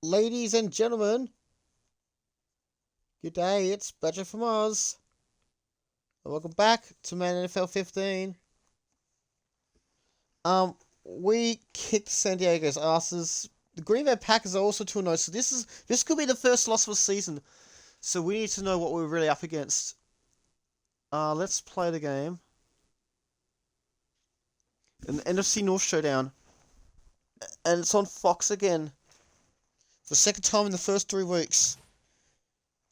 Ladies and gentlemen, good day, it's Badger from Oz. And welcome back to Madden NFL 15. We kicked San Diego's asses. The Green Bay Packers are also 2-0, so this could be the first loss of the season. So we need to know what we're really up against. Let's play the game. An NFC North showdown. And it's on Fox again. For the second time in the first 3 weeks.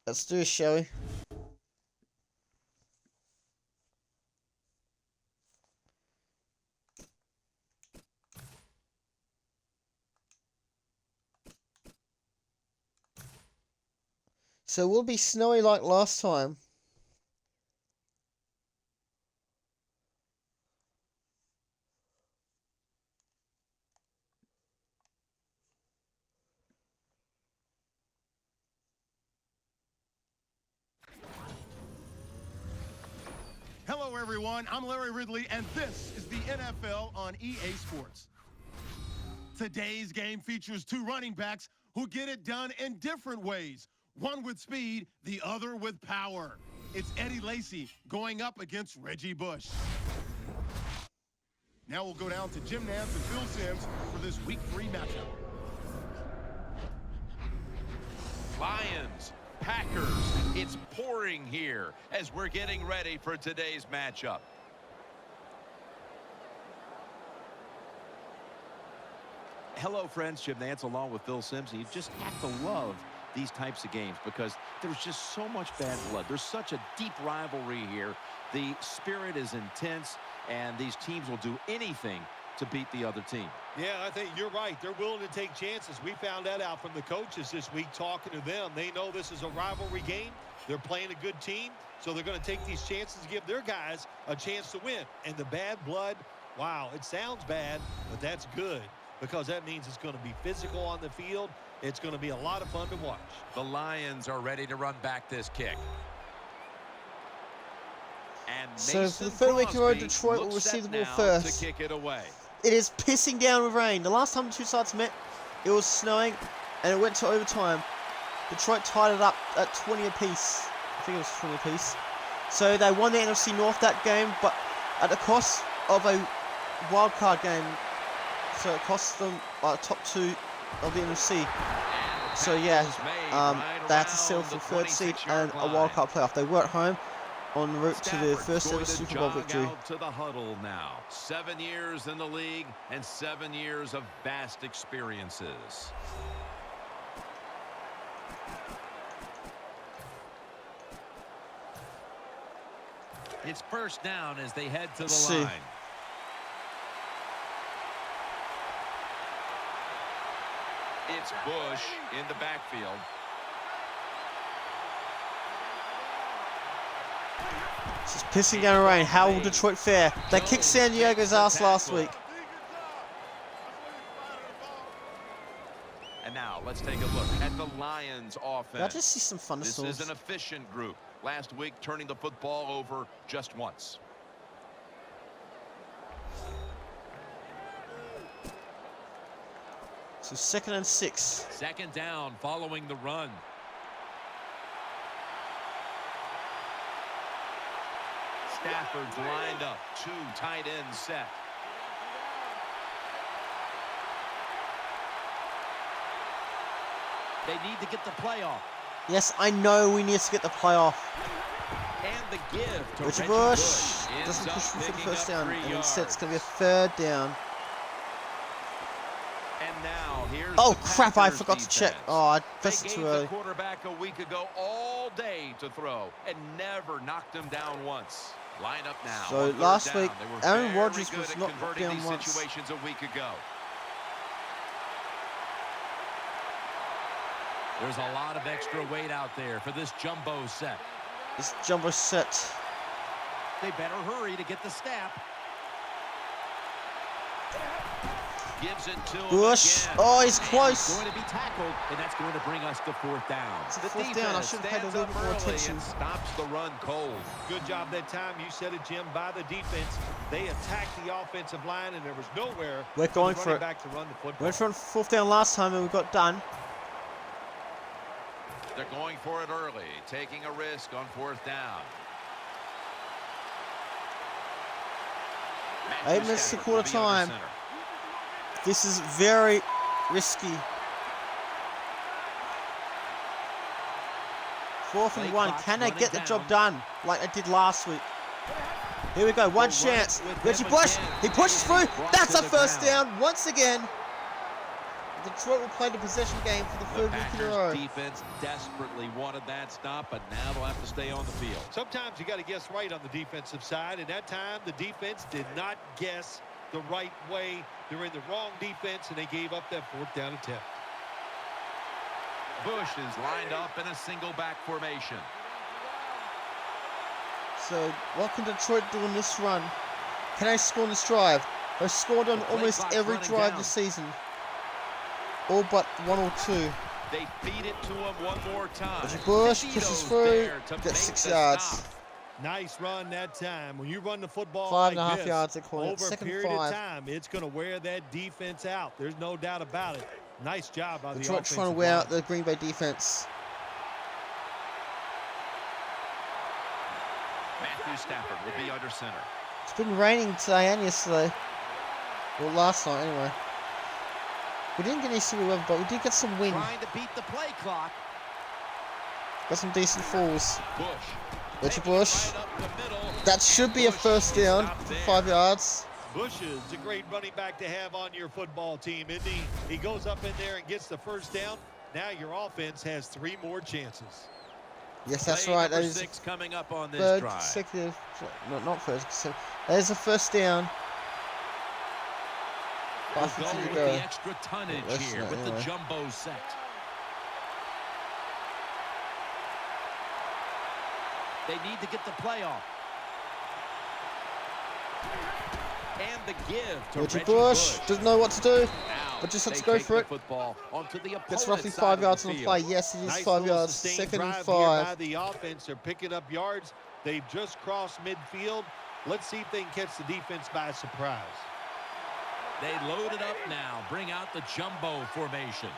Let's do it, shall we? So we'll be snowy like last time. Hello, everyone. I'm Larry Ridley, and this is the NFL on EA Sports. Today's game features 2 running backs who get it done in different ways. One with speed, the other with power. It's Eddie Lacy going up against Reggie Bush. Now we'll go down to Jim Nantz and Phil Simms for this Week 3 matchup. Lions, Packers, it's pouring here as we're getting ready for today's matchup. Hello, friends. Jim Nantz along with Phil Simms. You just have to love these types of games because there's just so much bad blood. There's such a deep rivalry here. The spirit is intense, and these teams will do anything to beat the other team. Yeah, I think you're right. They're willing to take chances. We found that out from the coaches this week talking to them. They know this is a rivalry game. They're playing a good team, so they're going to take these chances to give their guys a chance to win. And the bad blood, wow, it sounds bad, but that's good because that means it's going to be physical on the field. It's going to be a lot of fun to watch. The Lions are ready to run back this kick. And So for the third week in a row, Detroit will receive the ball first. To kick it away. It is pissing down with rain. The last time the two sides met, it was snowing, and it went to overtime. Detroit tied it up at 20 apiece. I think it was 20 apiece. So they won the NFC North that game, but at the cost of a wild card game. So it cost them top 2 of the NFC. So yeah, they had to settle for third seed and a wild card playoff. They were at home, en route to their first ever Super Bowl victory. Out to the huddle now. 7 years in the league and 7 years of vast experiences. It's first down as they head to the line. It's Bush in the backfield. It's just pissing down rain. How will Detroit fare? They kicked San Diego's ass last week. And now let's take a look at the Lions offense. I just see some thunderstorms. This is an efficient group. Last week, turning the football over just once. So 2nd and 6. Second down following the run. Stafford's lined up. 2 tight ends set. They need to get the playoff. Yes, I know we need to get the playoff. And the give to Reggie Reggie Bush Bush doesn't push for the picking first up down, 3 and instead it's yards. going to be a 3rd down. And now here's Oh the crap, I Packers forgot to check. defense. Oh, I They pressed it gave too the early. quarterback a week ago all day to throw and never knocked him down once. Line up now. So on third last down. week, They were Aaron very Rodgers good was at not converting down these once. situations a week ago. There's a lot of extra weight out there for this jumbo set. This jumbo set. They better hurry to get the snap. Gives it to him Bush. again. Oh, he's He's close. going to be tackled, and that's going to bring us to 4th down. It's a The 4th down. I defense should have paid a stands little up bit more early attention. and stops the run cold. Good job that time. You said it, Jim, by the defense. They attacked the offensive line, and there was nowhere We're going the for running it. back to run the football. We went for 4th down last time and we got done. They're going for it early, taking a risk on 4th down. 8 minutes to quarter time. This is very risky. 4th and 1. Can they get the job done like they did last week? Here we go. One chance. Reggie Bush. He pushes through. That's a first down once again. Detroit will play the possession game for the third week in a row. The defense desperately wanted that stop, but now they'll have to stay on the field. Sometimes you got to guess right on the defensive side, and that time the defense did not guess the right way. They're in the wrong defense, and they gave up that 4th down attempt. Bush is lined up in a single back formation. So what can Detroit do in this run? Can they score on this drive? They've scored on almost every drive this season. All but 1 or 2. They feed it to him one more time. Reggie Bush pushes through, gets 6 yards. Nice run that time. When you run the football 5.5 yards, they call it. over a Second period 5. of time, it's going to wear that defense out. There's no doubt about it. Nice job by the Detroit offensive trying to wear line. out the Green Bay defense. Matthew Stafford will be under center. It's been raining today and yesterday. Well, last night anyway. We didn't get any severe weather, but we did get some wind. Trying to beat the play clock. Got some decent falls. Bush. Reggie Bush. Right up the middle. That should be a first down for 5 yards. Bush is a great running back to have on your football team, isn't he? He goes up in there and gets the first down. Now your offense has 3 more chances. Yes, that's Play right. That number is 6 coming up on this third drive. consecutive. No, not first consecutive. There's a first down. We'll 5:50 go to with go. the extra tonnage That's here not with anyway. the jumbo set. They need to get the play off. And the give to Reggie Reggie Bush doesn't know what to do, Now but just has they to go take for the it. Football onto the Gets opponent's roughly side 5 of yards the on the field. play. Yes, it is Nice 5 little yards. sustained 2nd and drive here 5. by the offense. They're picking up yards. They've just crossed midfield. Let's see if they can catch the defense by surprise. They load it up now. Bring out the jumbo formation.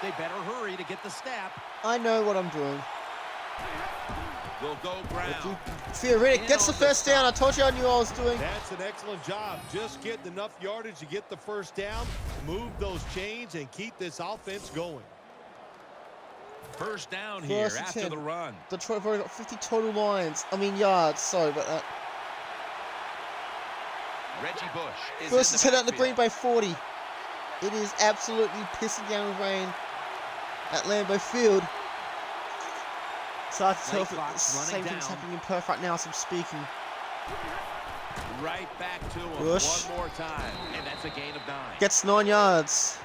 They better hurry to get the snap. I know what I'm doing. Will go ground. Theoretic gets the first down. I told you I knew what I was doing. That's an excellent job. Just get enough yardage to get the first down, move those chains, and keep this offense going. First down here First and after 10. the run. Detroit have already got 50 total yards. Sorry about that. Reggie Bush is First in and the 10 at the Green backfield. Bay 40. It is absolutely pissing down with rain at Lambeau Field. It's hard to tell if Play the clock's same running thing's down. happening in Perth right now as I'm speaking. Right back to him Bush. one more time. And that's a gain of 9. Gets 9 yards.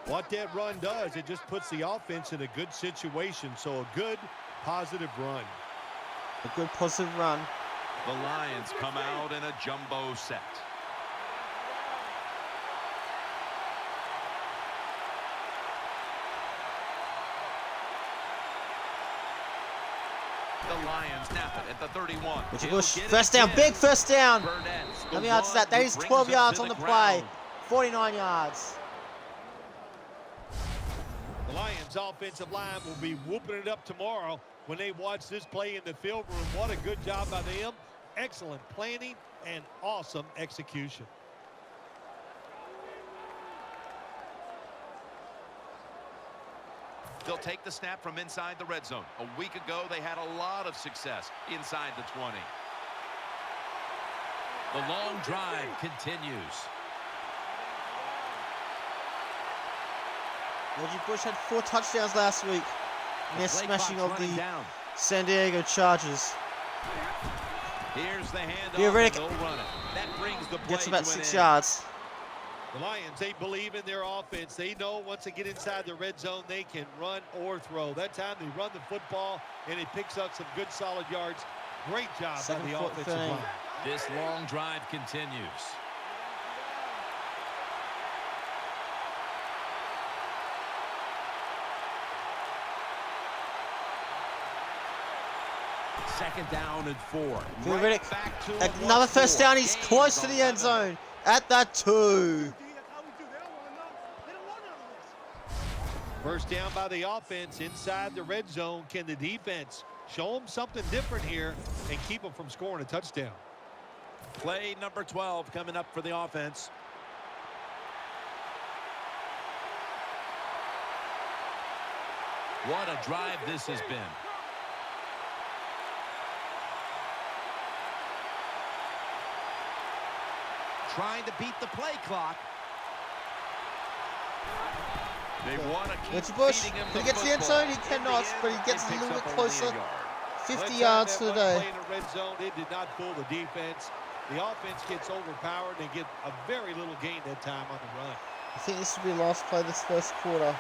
What that run does, it just puts the offense in a good situation. So a good, positive run. A good positive run. The Lions come out in a jumbo set. The Lions snap it at the 31. Reggie He'll Bush, get it first down, again. big first down. Burnett's How the many yards is that? one That who is brings 12 it yards to on the ground. play. 49 yards. The Lions offensive line will be whooping it up tomorrow when they watch this play in the field room. What a good job by them. Excellent planning and awesome execution. They'll take the snap from inside the red zone. A week ago, they had a lot of success inside the 20. The long drive continues. Reggie Bush had 4 touchdowns last week in their Play smashing clock's of running the down. San Diego Chargers. Here's the handoff. Theoretic and they'll run it. That brings the play Gets about to an 6 end. yards. The Lions, they believe in their offense. They know once they get inside the red zone, they can run or throw. That time they run the football, and it picks up some good solid yards. Great job by the offensive line. This long drive continues. Second down and 4. Theoretic, Right back to him another once first more. down. He's Gains close to the end 11. zone. At that 2. First down by the offense inside the red zone. Can the defense show them something different here and keep them from scoring a touchdown? Play number 12 coming up for the offense. What a drive this has been. Trying to beat the play clock. They want to keep Reggie Bush, feeding him can the he get to the end football. zone? He cannot, but he gets a Picks little bit up only a closer. yard. 50 Let's have yards that for the run day. play in the red zone. It did not fool the defense. The offense gets overpowered and they get a very little gain that time on the run. I think this will be the last play this first quarter.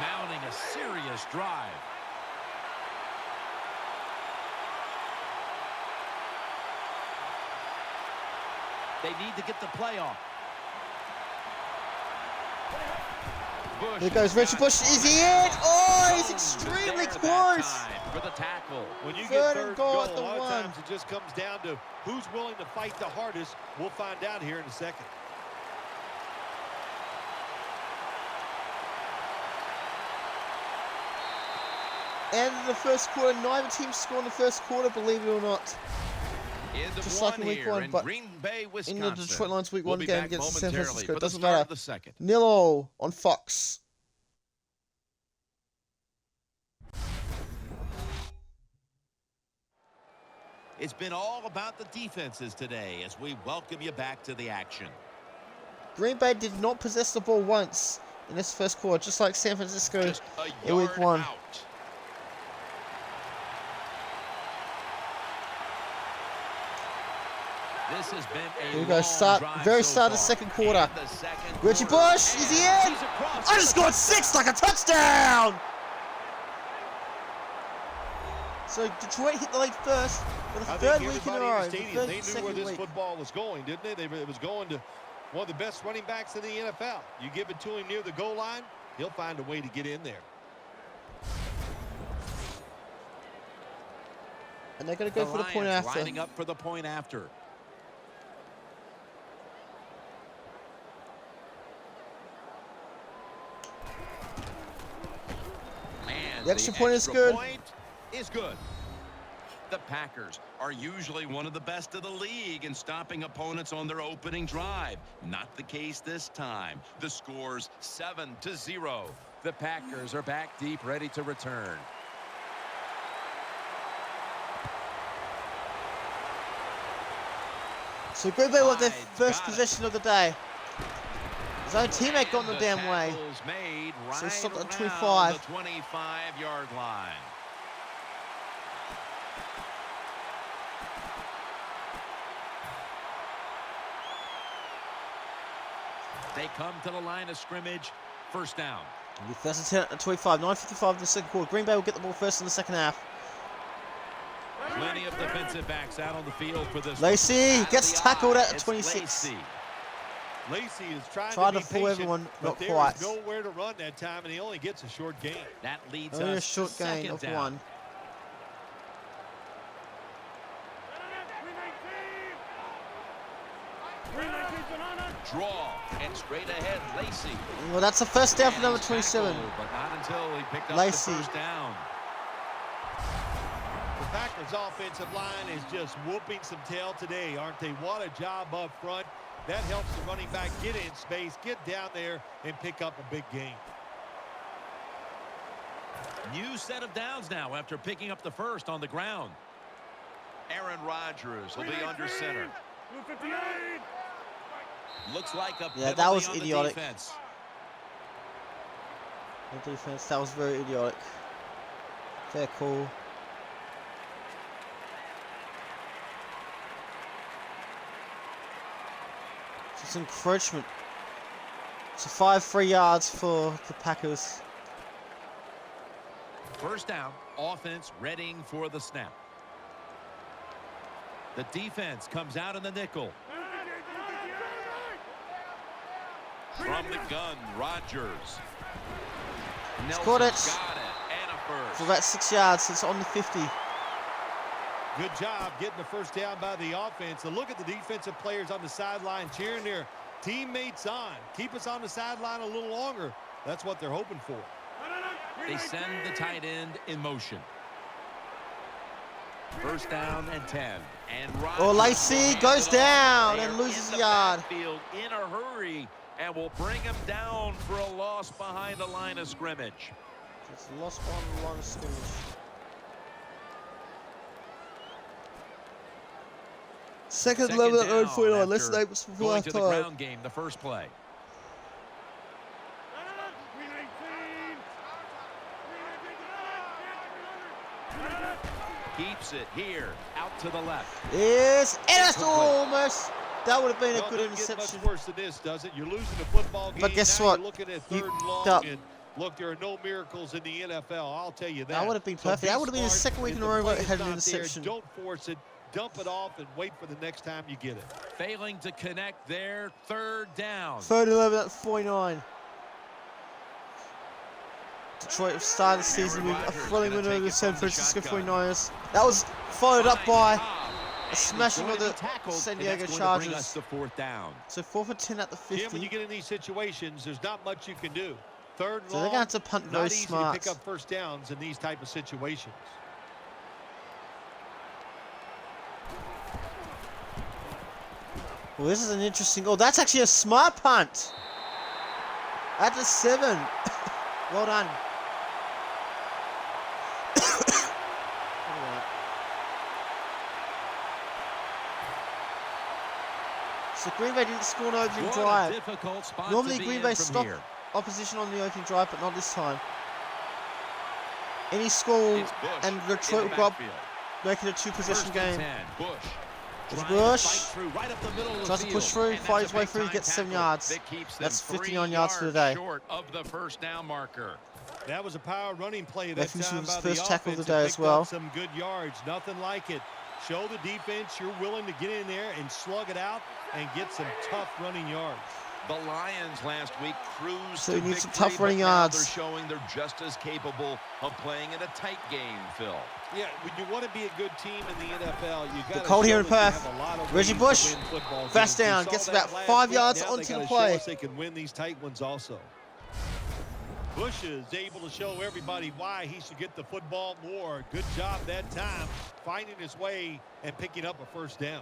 Mounting a serious drive. They need to get the play off. Bush Here goes Richard Bush. Is he in? Oh, he's extremely close. For the tackle. When you Third get and third goal goal, at a the lot of 1. times it just comes down to who's willing to fight the hardest. We'll find out here in a second. End of the first quarter. Neither team scored in the first quarter, believe it or not. End of Just one like in week here 1, in but Green Bay, in Wisconsin. the Detroit Lions week 1 We'll be game back against San momentarily Francisco. for It the doesn't start matter. of the second. 0 on Fox. It's been all about the defenses today as we welcome you back to the action. Green Bay did not possess the ball once in this first quarter, just like San Francisco Just a in week yard 1. out. This has been a Here we go. long drive Very so start of the far. second quarter. And the second Richie quarter, Bush, is he and in? he's across I for just the scored 6 touchdown. like a touchdown! So Detroit hit the lead first for the I third think week in a everybody row. in the The stadium, third they knew where consecutive this week. football was going, didn't they? It was going to one of the best running backs in the NFL. You give it to him near the goal line, he'll find a way to get in there. And they're going to go for the point Lions after. lining up for the point after. And The extra point is good. Point is good. The Packers are usually one of the best of the league in stopping opponents on their opening drive. Not the case this time. The score's 7-0. The Packers are back deep, ready to return. So Green Bay with their Hyde's first got it. possession of the day. His own teammate got in the And damn way. tackle's made So he right stopped at around 25. the 25-yard line. They come to the line of scrimmage. First down. It'll be first and 10 at the 25. 9:55 in the second quarter. Green Bay will get the ball first in the second half. Plenty of defensive backs out on the field for this. Lacey one. gets Out of the tackled eye, at the it's 26. Lacey. Lacey is trying Tried to to be fool patient, everyone, but not there quite. is nowhere to run that time, and he only gets a short gain. That leads Only a us short to gain second of down. 1. Draw and straight ahead, Lacey. Well, that's a first down for And number he's 27. tackled, but not until he picked up Lacey. the first down. The Packers' offensive line is just whooping some tail today, aren't they? What a job up front. That helps the running back get in space, get down there, and pick up a big gain. New set of downs now after picking up the first on the ground. Aaron Rodgers will be under center. Looks like a Yeah, that penalty was on the idiotic. defense. The defense, that was very idiotic. Fair call. It's encroachment. So 5 free yards for the Packers. First down, offense readying for the snap. The defense comes out in the nickel. From the gun, Rodgers. Caught it. Nelson's got it. And a first. For about 6 yards, it's on the 50. Good job getting the first down by the offense. And look at the defensive players on the sideline cheering their teammates on. Keep us on the sideline a little longer. That's what they're hoping for. They send the tight end in motion. First down and 10. And Lacey goes down and loses a yard. Field in a hurry and will bring him down for a loss behind the line of scrimmage. It's lost behind the line of scrimmage. Second level at 9:49. Let's know what's before going to the halftime. ground game, the first play. Keeps it here, out to the left. Yes, and it's almost. That would have been a good Doesn't interception. get much worse than this, does it? You're losing the football game. But guess now what? You're looking at You third and long. up. And look, there are no miracles in the NFL. I'll tell you that. That would have been So perfect. That would have been the smart. second week If in a the row where play it had is an not there, interception. Don't force it. Dump it off and wait for the next time you get it. Failing to connect there, third down. 3rd-11 at 49. Detroit have started the season with a thrilling win over the San Francisco 49ers. That was followed up by a smashing of the San Diego Chargers. The fourth down. So 4th and 10 at the Jim, when you 50. get in these situations, there's not much you can do. Third and So they're long, going to have to punt very not easy smart. to pick up first downs in these type of situations. Well, this is an interesting. Oh, that's actually a smart punt. At the 7. Well done. Alright. So Green Bay didn't score an opening What a drive. difficult spot Normally to be Green in Bay from stop here. opposition on the opening drive, but not this time. Any score It's Bush and in Detroit the will go up, backfield. make it a 2-possession First and game. 10. Bush. It's Trying to Bush. fight through right up the middle of the Tries to push field. through, And fight that's his a way big through, time gets 7 tackle yards. that keeps them That's 3 59 yards for the day. short of the first down marker. That was a power running play that Matthews time was by first the tackle of offense the and day as picked well. up some good yards. Nothing like it. Show the defense you're willing to get in there and slug it out and get some tough running yards. The Lions last week cruised So to he needs some victory, tough but running now yards. they're showing they're just as capable of playing in a tight game, Phil. Yeah, when you want to be a good team in the NFL, you got to Cold here in show that you Perth. have a lot of Reggie ways to Bush, win football games. first We down, saw gets that about last 5 week. yards Now onto they the gotta play. show us they can win these tight ones also. Bush is able to show everybody why he should get the football more. Good job that time, finding his way and picking up a first down.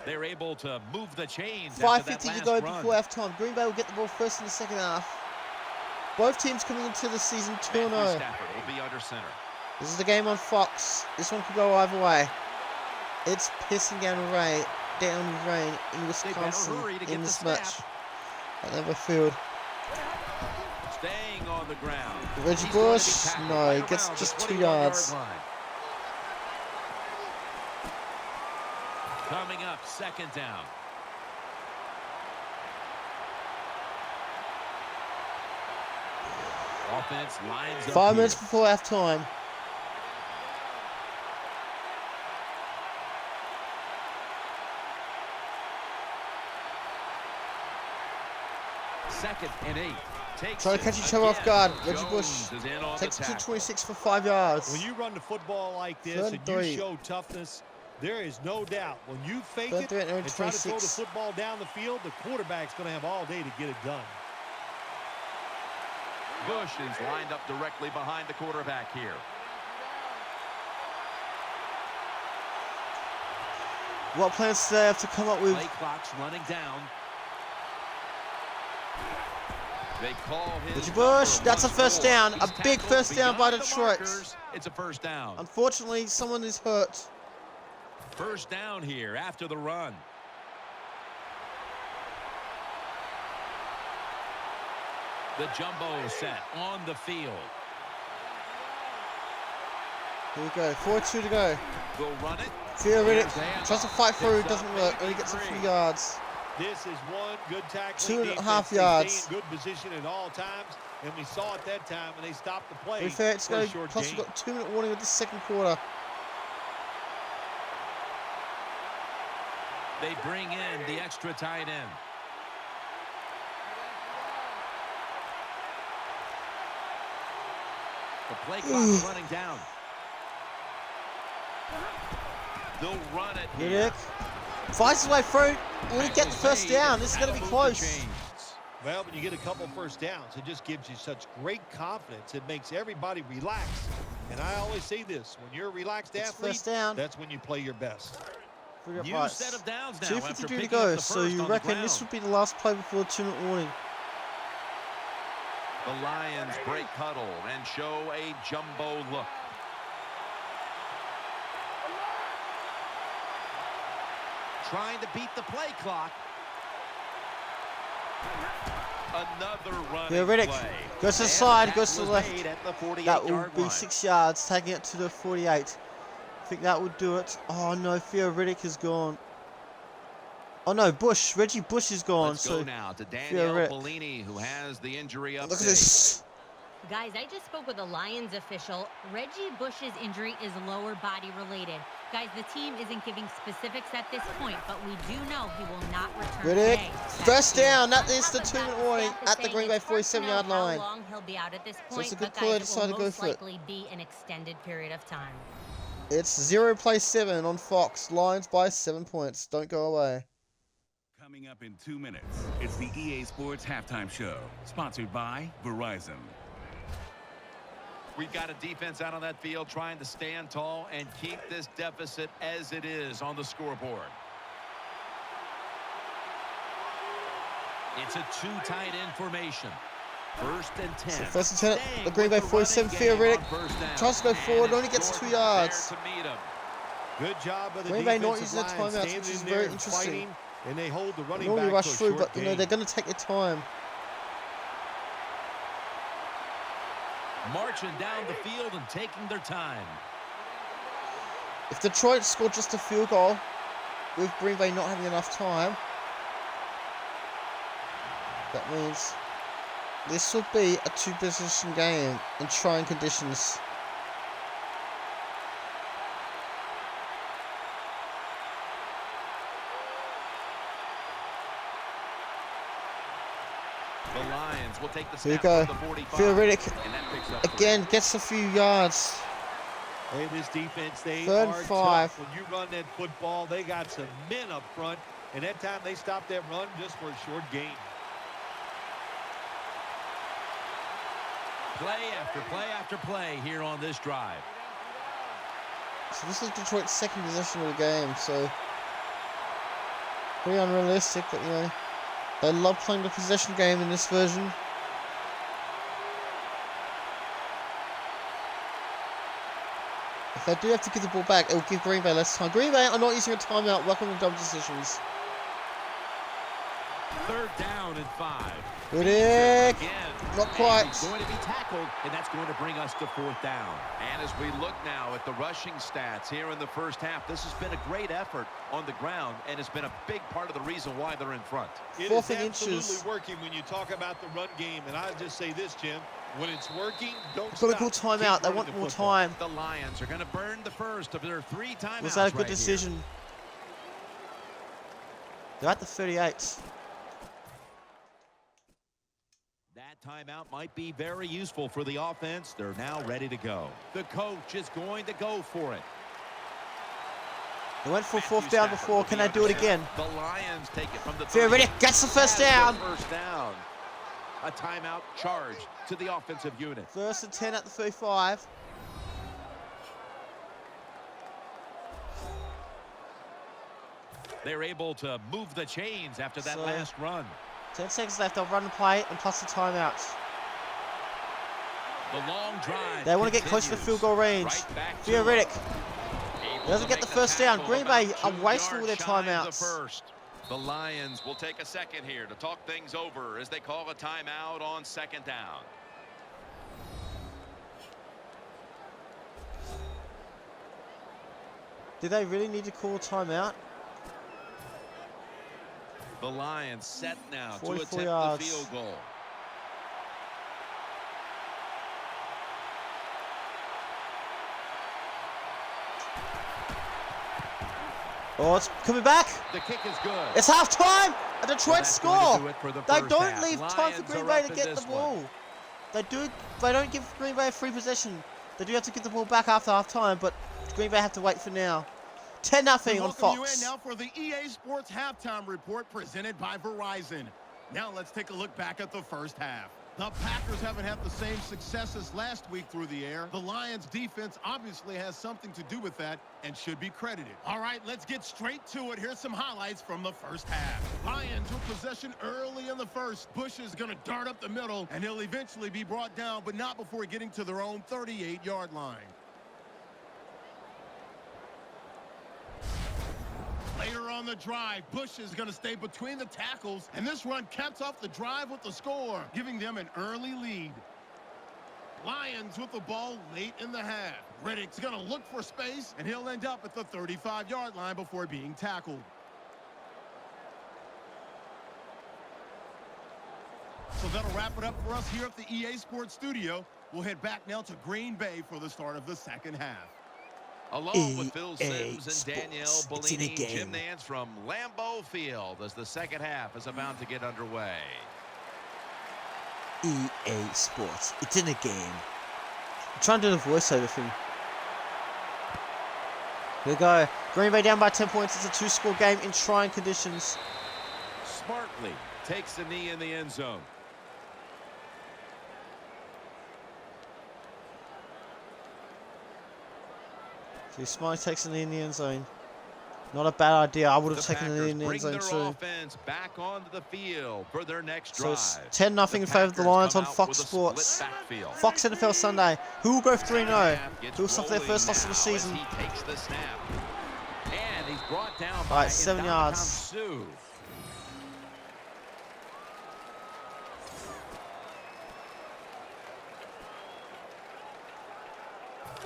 They're able to move the chains. 5:50 to go run. before halftime. Green Bay will get the ball first in the second half. Both teams coming into the season 2-0. Matthew Stafford will be under center. This is the game on Fox. This one could go either way. It's pissing down with rain in Wisconsin hurry to get in the this snap. match. At Never Field. Staying on the ground. Reggie He's going to be Bush, tackled no, right he gets around the just 2 21-yard yards. line. Coming up, second down. Offense lines up 5 minutes here. before halftime. Second and 8. Takes Trying to it catch each other off again. guard. Reggie Jones Bush is in on takes the it to tackle. 26 for 5 yards. When you run the football like this Third and and you 3. show toughness, there is no doubt. When you fake Third it and 3 and and try to throw the 26. football down the field, the quarterback's going to have all day to get it done. Bush is lined up directly behind the quarterback here. What plans do they have to come up with? Play clock's running down. They call his Reggie Bush, number that's a once first more. down. He's A big tackled first down by beyond the Detroit. markers. It's a first down. Unfortunately, someone is hurt. First down here after the run. The jumbo set on the field. Here we go. 4-2 to go. Will run it. Theoretic Here's tries to fight through, it doesn't work. Only gets a few yards. This is one good tackling 2.5 defense. They yards. stay in good position at all times, and we saw it that time, and they stopped the play To be fair, it's for a going. short Plus, gain. we've got 2-minute warning with the second quarter. They bring in the extra tight end. The play clock's running down. They'll run it Riddick here. fights his way through. Will he get the first down? This is going to be close. Well, when you get a couple first downs, it just gives you such great confidence. It makes everybody relax. And I always say this, when you're a relaxed athlete, first down. that's when you play your best. New set of downs now. 2:52 to go, so you reckon this would be the last play before the 2-minute warning? The Lions break huddle and show a jumbo look. Trying to beat the play clock. Another running Riddick play. goes to the And side, goes to the was left. made at the 48 That will yard be line. 6 yards, taking it to the 48. I think that would do it. Oh no, Theo Riddick is gone. Oh no, Reggie Bush is gone. Let's so go now to Theo Danielle Riddick. Bellini, who has the injury update. Look at this. Guys, I just spoke with a Lions official. Reggie Bush's injury is lower body related. Guys, the team isn't giving specifics at this point, but we do know he will not return Riddick, today. first down. That is the Half of 2-minute that warning staff is at the saying Green Bay it's hard to 47-yard know line. How long he'll be out at this So point, it's a good but call. They guys, it decided to will go most for it. likely be an extended period of time. It's 0 play 7 on Fox. Lions by 7 points. Don't go away. Coming up in 2 minutes, it's the EA Sports Halftime Show, sponsored by Verizon. We've got a defense out on that field trying to stand tall and keep this deficit as it is on the scoreboard. It's a two-tight end formation. First and 10. So first and 10 at Staying the Green Bay with the running 47. game Theo on Riddick first down. tries to go And forward, it's only gets 2 Jordan yards. there to meet him. Good job of the Green Bay not defensive using their line, timeouts, standing which is in very there and interesting. fighting, and they hold the running Normally back rush to a through, short but you know gain. they're going to take their time. Marching down the field and taking their time. If Detroit scored just a field goal, with Green Bay not having enough time, that means this will be a 2-position game in trying conditions. The Lions will take the Here you snap go. from the 45. Theo Riddick And that picks up again gets a few yards. And this defense, they Third are and 5. tough. When you run that football, they got some men up front. And that time they stopped that run just for a short gain. play after play after play here on this drive. So this is Detroit's second possession of the game, so pretty unrealistic, but you know, they love playing the possession game in this version. If they do have to give the ball back, it will give Green Bay less time. Green Bay are not using a timeout. Welcome to dumb decisions. Third down and 5. Riddick, Again. not quite. And he's going to be tackled, and that's going to bring us to fourth down. And as we look now at the rushing stats here in the first half, this has been a great effort on the ground, and it's been a big part of the reason why they're in front. It Fourth is and absolutely inches. working when you talk about the run game. And I just say this, Jim, when it's working, don't Got stop. to call timeout. Keep They running want the more football. time. The Lions are going to burn the first of their 3 timeouts. Was that a good right decision? here. They're at the 38. That timeout might be very useful for the offense. They're now ready to go. The coach is going to go for it. They went for Matthew fourth down Stafford before. will Can be they do it under again? center. The Lions take it from the Theo 30. Riddick gets the first Has down. the first down. A timeout charge to the offensive unit. First and 10 at the 35. They're able to move the chains after that So- last run. 10 seconds left. They'll run the play and plus the timeouts. The long drive. They want to get close to the field goal range. Right back to Theo him. Riddick Able doesn't to get the make first down. tackle Green about Bay are 2 wasting all their yards shy of the timeouts. first. The Lions will take a second here to talk things over as they call a timeout on second down. Do they really need to call a timeout? The Lions set now to 44 attempt yards. the field goal. Oh, it's coming back. The kick is good. It's halftime. A So Detroit that's going score. to do it for the They first don't half. leave time for Lions Green are Bay up to in get the this ball. one. They don't give Green Bay a free possession. They do have to give the ball back after halftime, but Green Bay have to wait for now. 10-0 on Welcome you in Fox. now for the EA Sports Halftime Report presented by Verizon. Now let's take a look back at the first half. The Packers haven't had the same success as last week through the air. The Lions defense obviously has something to do with that and should be credited. All right, let's get straight to it. Here's some highlights from the first half. Lions with possession early in the first. Bush is going to dart up the middle, and he'll eventually be brought down, but not before getting to their own 38-yard line. Later on the drive, Bush is going to stay between the tackles, and this run caps off the drive with the score, giving them an early lead. Lions with the ball late in the half. Riddick's going to look for space, and he'll end up at the 35-yard line before being tackled. So that'll wrap it up for us here at the EA Sports Studio. We'll head back now to Green Bay for the start of the second half. Along with Phil Simms and Sports. Danielle It's in a Bellini, game. Jim Nance from Lambeau Field as the second half is about to get underway. EA Sports. It's in a game. I'm trying to do the voiceover thing. Here we go. Green Bay down by 10 points. It's a two-score game in trying conditions. Smartly takes the knee in the end zone. So Smiley takes an in the end zone. Not a bad idea. I would have The taken it Packers in the end bring zone their too. offense back onto the field for their next So drive. it's 10-0 in The favour of the Packers Lions come on out Fox with a Sports. split backfield. Fox NFL Sunday. Who will go 3-0? Who will suffer their first loss of the Rolling season? now as he takes the snap. And he's brought down by Right, 7 yards. Sue.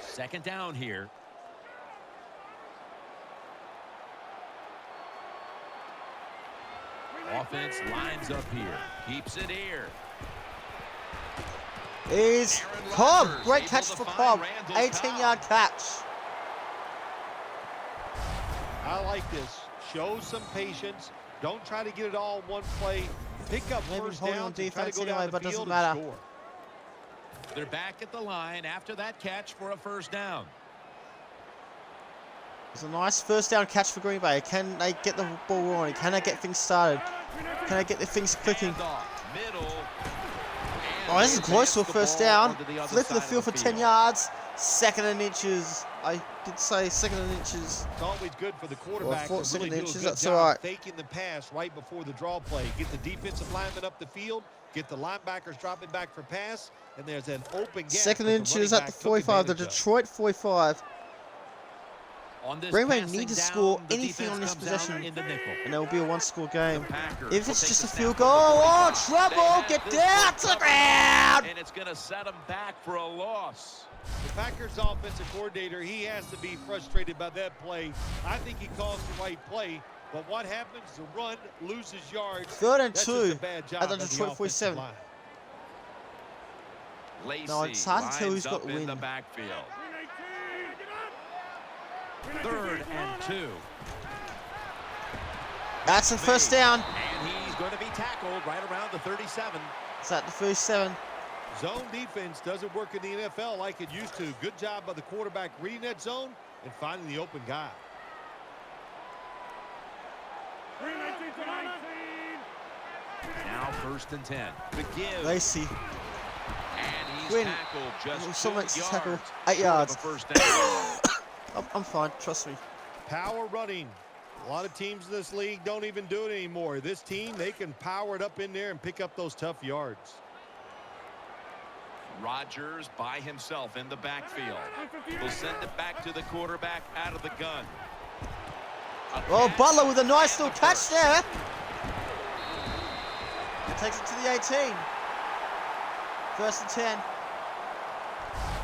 Second down here. Offense lines up here. Keeps it here. Is Aaron Cobb. Rodgers Great able catch to for find Cobb. Randall 18-yard catch. I like this. Show some patience. Don't try to get it all in one play. Pick up Maybe first holding down on and try to defense go anyway, down the but doesn't field matter. and score. They're back at the line after that catch for a first down. It's a nice first down catch for Green Bay. Can they get the ball rolling? Can they get things started? Can they get the things clicking? Middle. Oh, this is close to a first down. Flip the field for 10 yards. Second and inches. I did say second and inches. It's always good for the quarterback fourth, to second really do inches, a good that's job all right. faking the pass right before the draw play. Get the defensive lineman up the field, get the linebackers dropping back for pass, and there's an open gap. Second that the inches running at the back took 45. The advantage of. Detroit 45. On this Green Bay passing need to down, score the anything on defense this comes out possession. in the nickel. And it will be a one-score game. The Packers If will it's take just the a snap field from goal, the oh, 45. trouble! They have Get this down one to the covered, ground! And it's going to set them back for a loss. The Packers offensive coordinator, he has to be frustrated by that play. I think he calls the right play, but what happens? The run loses yards. 3rd and That's 2 just a bad job at the by Detroit offensive 47. line. Lacey No, it's hard to tell who's lines got up the in the win. backfield. 3rd and 2. That's a first down. And he's going to be tackled right around the 37. It's at the 37. Zone defense doesn't work in the NFL like it used to. Good job by the quarterback reading that zone and finding the open guy. Now 1st and 10. The give. Lacey. And he's Win. tackled just So 2 much yards. tackle. 8 short of yards. a first down. I'm fine. Trust me. Power running. A lot of teams in this league don't even do it anymore. This team, they can power it up in there and pick up those tough yards. Rodgers by himself in the backfield. Will send it back to the quarterback out of the gun. Oh, Butler with a nice little catch there. It takes it to the 18. 1st and 10.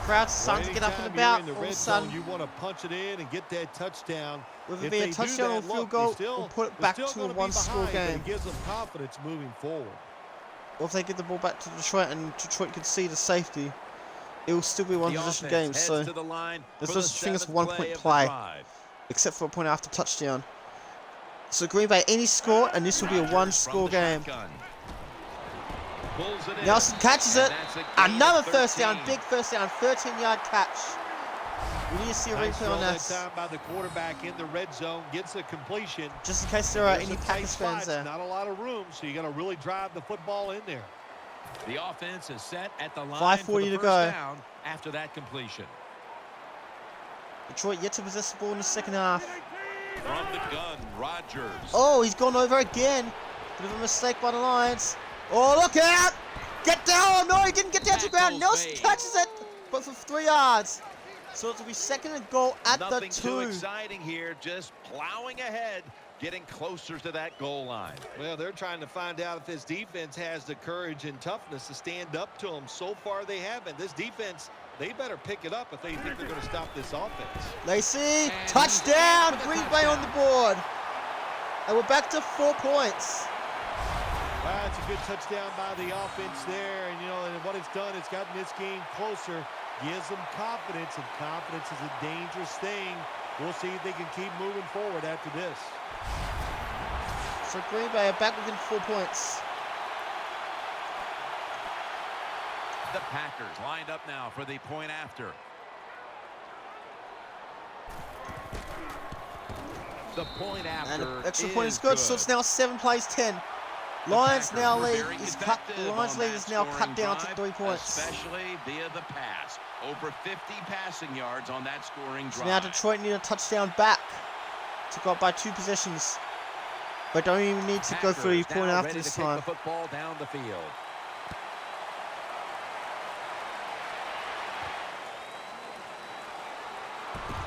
Crowd's starting to get up and Anytime about. you're in the All of a red sudden, zone, you want to punch it in and get that touchdown. whether it If be they a do touchdown or that, field look, goal, they're still- we'll put it they're back still to a gonna be one-score behind, but game. It gives them confidence moving forward. Or if they get the ball back to Detroit and Detroit can see the safety, it will still be one The possession offense game. heads So to the line this for the was, I think it's 7th 1 play point of the play, drive. except for a point after touchdown. So Green Bay any score, and this will be a Rodgers one-score from the game. shotgun. Pulls it in. Nelson catches it. And that's a gain Another of first down, 13. big first down, 13-yard catch. We need to see a Nice replay throw on that this. time by the quarterback in the red zone. Gets a completion. Just in case there are There's any some tight Packers fans spots, there. Not a lot of room, so you got to really drive the football in there. The offense is set at the line 5:40 for the to first go. down after that completion. Detroit yet to possess the ball in the second half. From the gun, Rodgers. Oh, he's gone over again. Bit of a mistake by the Lions. Oh, look out! Get down! No, he didn't get down to the ground. Tackle's Nelson made. catches it, but for 3 yards. So it'll be second and goal at Nothing the too 2. exciting here, just plowing ahead, getting closer to that goal line. Well, they're trying to find out if this defense has the courage and toughness to stand up to them. So far, they haven't. This defense, they better pick it up if they think they're going to stop this offense. Lacey, And touchdown! he's Green for the Bay on the touchdown. board. And we're back to 4 points. Well, it's a good touchdown by the offense there. And, you know, and what it's done, it's gotten this game closer. Gives them confidence, and confidence is a dangerous thing. We'll see if they can keep moving forward after this. So Green Bay are back within 4 points. The Packers lined up now for the point after. The point after And an extra point is good, so it's now 7 plays 10. Lions now lead is cut. The Lions lead is now cut down to 3 points. Especially via the pass. Over 50 passing yards on that scoring So drive. now Detroit need a touchdown back to go up by 2 possessions. But don't even need to go for the Packers point now after ready this to kick time. the football down the field.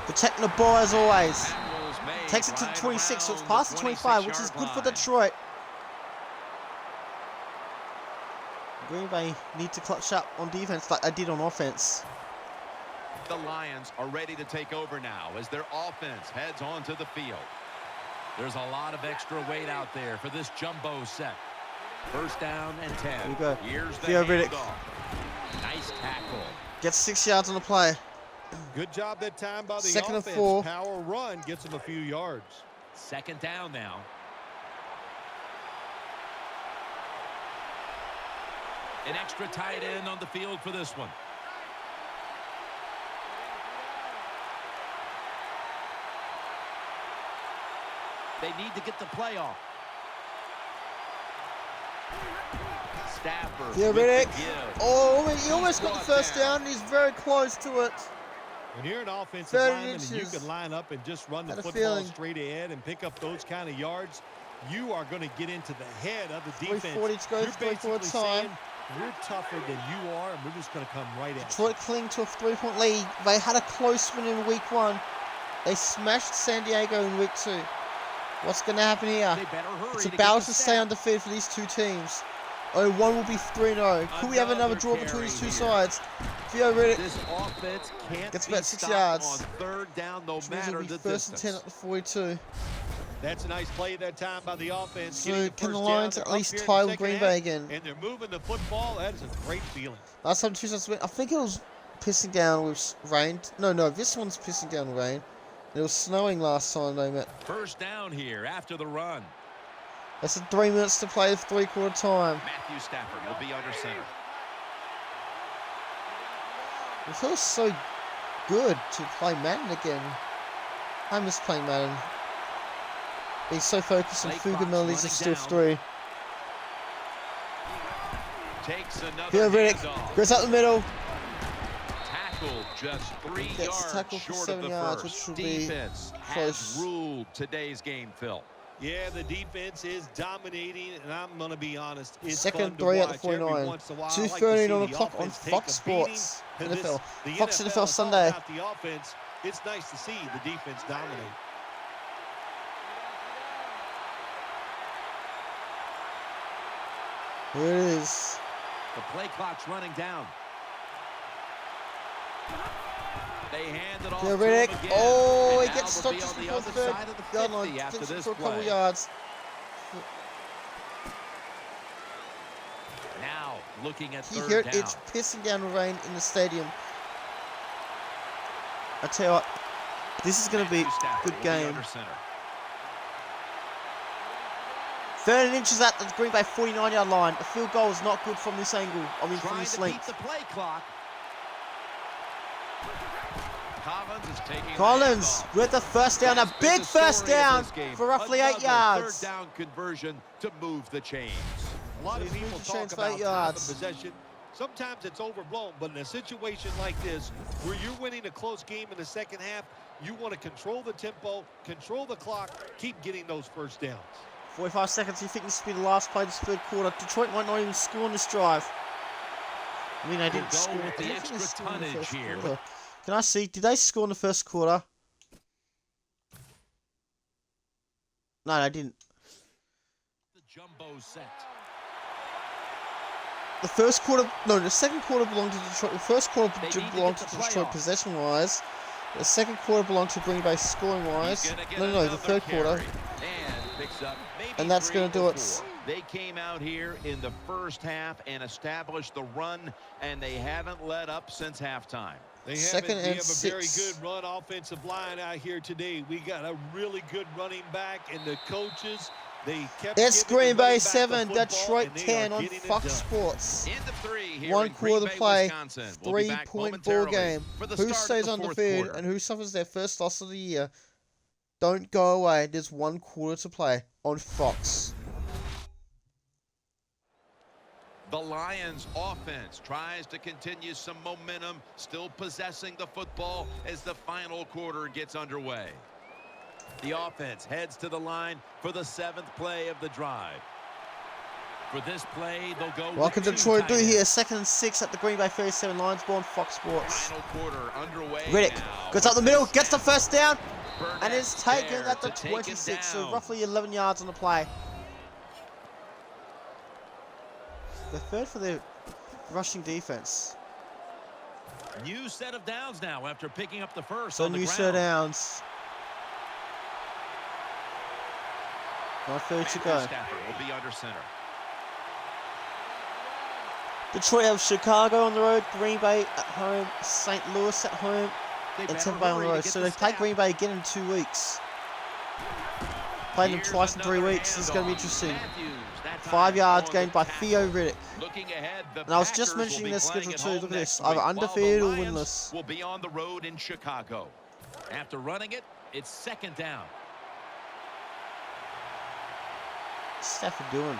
Protecting the ball as always. Tackles made Takes it to right 26, so it's around past the 25, which is 26-yard good for line. Detroit. Green Bay need to clutch up on defense like they did on offense. The Lions are ready to take over now as their offense heads onto the field. There's a lot of extra weight out there for this jumbo set. First down and 10. Here we go. Here's the Theo Riddick. handoff. Nice tackle. Gets 6 yards on the play. Good job that time by the Second and offense. 4. Power run gets them a few yards. Second down now. An extra tight end on the field for this one. They need to get the play off. Stafford. Theo with the Riddick. give. Oh, he almost got the brought first down. down. He's very close to it. When you're an offensive 30 lineman and you inches. can line up and just run the Had a football feeling. straight ahead and pick up those kind of yards, you are going to get into the head of the defense. 3:40 to go, You're 3:40 basically time. saying, we're tougher than you are, and we're just going to come right at you. Detroit cling to a 3-point lead. They had a close one in week 1. They smashed San Diego in week 2. What's going to happen here? They better hurry It's to a get battle the to sack. stay undefeated for these two teams. Only one will be 3-0. Could we have another draw between these two sides? Theo Riddick This offense can't gets be about 6 stopped yards. on third down, no which means matter it'll be the first and 10 distance. at the 42. That's a nice play that time by the offense. So getting can the first Lions down. at They're up least here in tie the with second Green half, Bay again? And they're moving the football. That is a great feeling. Last time two shots went, I think it was pissing down with rain. No, this one's pissing down with rain. It was snowing last time they met. First down here after the run. They said 3 minutes to play, 3/4 time. Matthew Stafford will be under center. It feels so good to play Madden again. I miss playing Madden. Being so focused on Play Fuga clock's Melodies of Steel running 3. Takes another Theo Riddick handoff. goes up the middle. Tackle just 3 Gets yards tackled for short 7 of the yards, first. which will be Defense close. has ruled today's game, Phil. Yeah, the defense is dominating, and I'm going to be honest. It's Second fun to 3 at the watch. Every 49. once in a while, I like to 2:30 see on the the clock on offense take Fox a beating. Sports. And NFL. the Fox NFL NFL is all Sunday. about the offense. It's nice to see the defense dominate. Here it is. The play clock's running down. They hand it off Theo to him Riddick. again. Oh, And he now gets they'll stopped be just on the before the other third side of the yard 50 line. after Takes it this for a couple play. yards. Now looking at You third hear it, down. it's pissing down with rain in the stadium. I tell you what, this is going to be Matthew a Stafford good will be game. under center. 13 inches at the Green Bay 49-yard line. A field goal is not good from this angle. I mean, from Trying this to length. beat the play clock. Collins with the first down, a big first down for roughly 8 yards. Third down conversion to move the chains. A lot of So he's people moved the chains talk for 8 about time yards. of possession. Sometimes it's overblown, but in a situation like this, where you're winning a close game in the second half, you want to control the tempo, control the clock, keep getting those first downs. 45 seconds. You think this will be the last play of this third quarter? Detroit might not even score on this drive. I mean, they didn't Go score. with the I don't think they extra scored in the tonnage first here. quarter. Can I see? Did they score in the first quarter? No, they didn't. The jumbo set. The first quarter, no, the second quarter belonged to Detroit. The first quarter They need to belonged get to the Detroit playoff. possession-wise. The second quarter belonged to Green Bay scoring-wise. He's gonna get No, the another third quarter. carry. And picks up maybe And that's 3 gonna do or it. 4. They came out here in the first half and established the run, and they haven't let up since halftime. They Second have and a very 6. good run offensive line out here today. We got a really good running back, and the coaches, they kept It's giving the Green Bay running back the 7, football, Detroit and they 10 are on getting it Fox done. Sports. Into 3 here One in Green quarter Bay, to play, Wisconsin. We'll be back 3-point ball momentarily game. for the Who start stays of the on the fourth field quarter. and who suffers their first loss of the year? Don't go away. There's 1 quarter to play on Fox. The Lions offense tries to continue some momentum, still possessing the football as the final quarter gets underway. The offense heads to the line for the 7th play of the drive. For this play, they'll go Welcome to with 2 Detroit tight Blue ends. here. 2nd and 6 at the Green Bay 37 Lions ball on Fox Sports. Final quarter underway. Riddick now goes with up the middle, snap. gets the first down, Burnett and is taken there at the to take him 26, so down. roughly 11 yards on the play. The third for the rushing defense. New set of downs now after picking up the first So on the new ground. set downs. 9:30 to go. Stafford will be under center. Detroit have Chicago on the road, Green Bay at home, St. Louis at home, and Tampa Bay on the road. So they play Green Bay again in 2 weeks. Played them twice in 3 weeks. This is going to be interesting. 5 yards gained by Theo Riddick. Looking ahead, the And I was just Packers mentioning will their be schedule playing too. at Look home at this. next Either week, undefeated while or the Lions winless. will be on the road in Chicago. After running it, it's 2nd down. Stafford doing?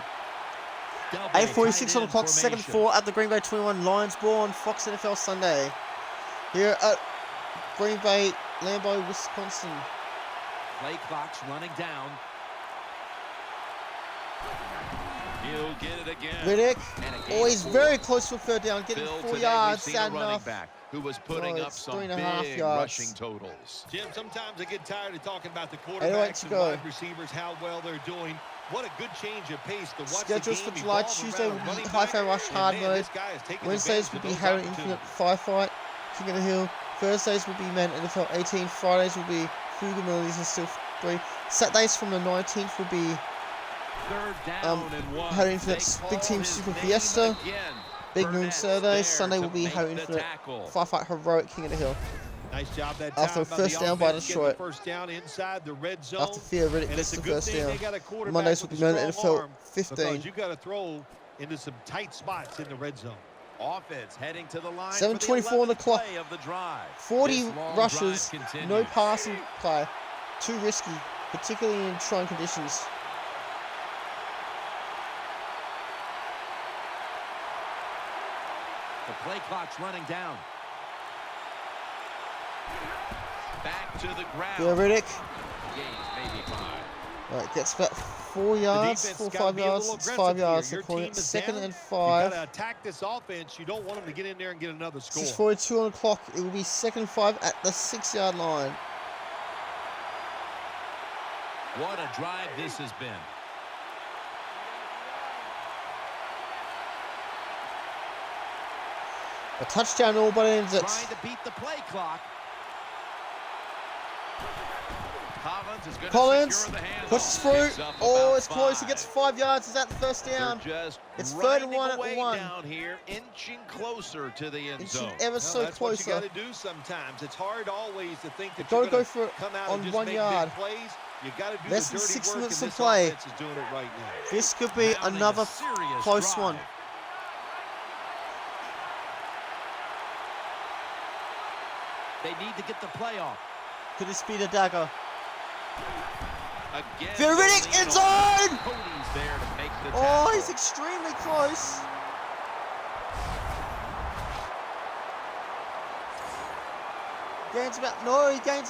Double 8:46 on the tight clock, end 2nd and formation. 4 at the Green Bay 21 Lions ball on Fox NFL Sunday. Here at Green Bay, Lambeau, Wisconsin. Play clock's running down. He'll get it again. Riddick, And a gain oh, he's of 4. very close to a third down, getting Bill, 4 today yards, we've seen a sad running enough. back who was putting up it's some 3.5 big yards. rushing totals. Jim, sometimes I get tired of talking about the 8:08 quarterbacks to and go. wide receivers, how well they're doing. What a good change of pace to watch Schedules the for game July, evolve Tuesday around will a be running High-Fi back. Rush And hard man, mode. this guy is taking Wednesdays advantage will of be those Harry opportunities. Infinite Firefight, King of the Hill. Thursdays will be Men NFL 18. Fridays will be Fuga Melodies and Still 3. Saturdays from the 19th will be 3rd down and 1. Harry Infinite's They Big call Team his Super name Fiesta. again. Big Moon Burnett's Saturday. there Sunday to will be make Harry the Infinite tackle. Firefight Heroic King of the Hill. Nice job that time After a by first the down by offense, getting Detroit. the first down inside the red zone. After Theo Riddick And gets it's a the good first thing down. they got a quarterback Mondays will with be a Men strong NFL arm, 15. because you got to throw into some tight spots in the red zone. Offense heading to the line. 7:24 on the clock. Play of the drive. 40 This long rushes, drive no continues. passing play. Too risky, particularly in trying conditions. The play clock's running down. Back to the ground. Theo Riddick. Gains maybe 5. Right, gets about 4 yards, defense 4 or gotta 5 be a yards. little It's aggressive 5 yards. here. They're Your calling team it is 2nd down. and You 5. got to attack this offense. You don't want them to get in there and get another score. 6:42 on the clock. It will be 2nd and 5 at the 6-yard line. What a drive this has been. A touchdown all but ends it. Trying to beat the play clock. Collins is going Collins to secure the handoff. pushes through. Picks up Oh, about it's close. He 5. gets 5 yards. Is that the first They're down? just It's 3rd and grinding 1 at the away 1. down here, inching closer to the end Inching zone. ever Well, so that's what you closer. got to do sometimes. It's hard always to think that Gotta you're going go for to it come out on and just 1 make yard. big plays. You got to do Less the than dirty 6 work, minutes and to this play. offense is doing it right now. This could be Mounting a another serious close drive. one. They need to get the play off. Could this be the dagger? Again, Veridic the in lead zone! on. Cody's there to make the Oh, tackle. he's extremely close. He gains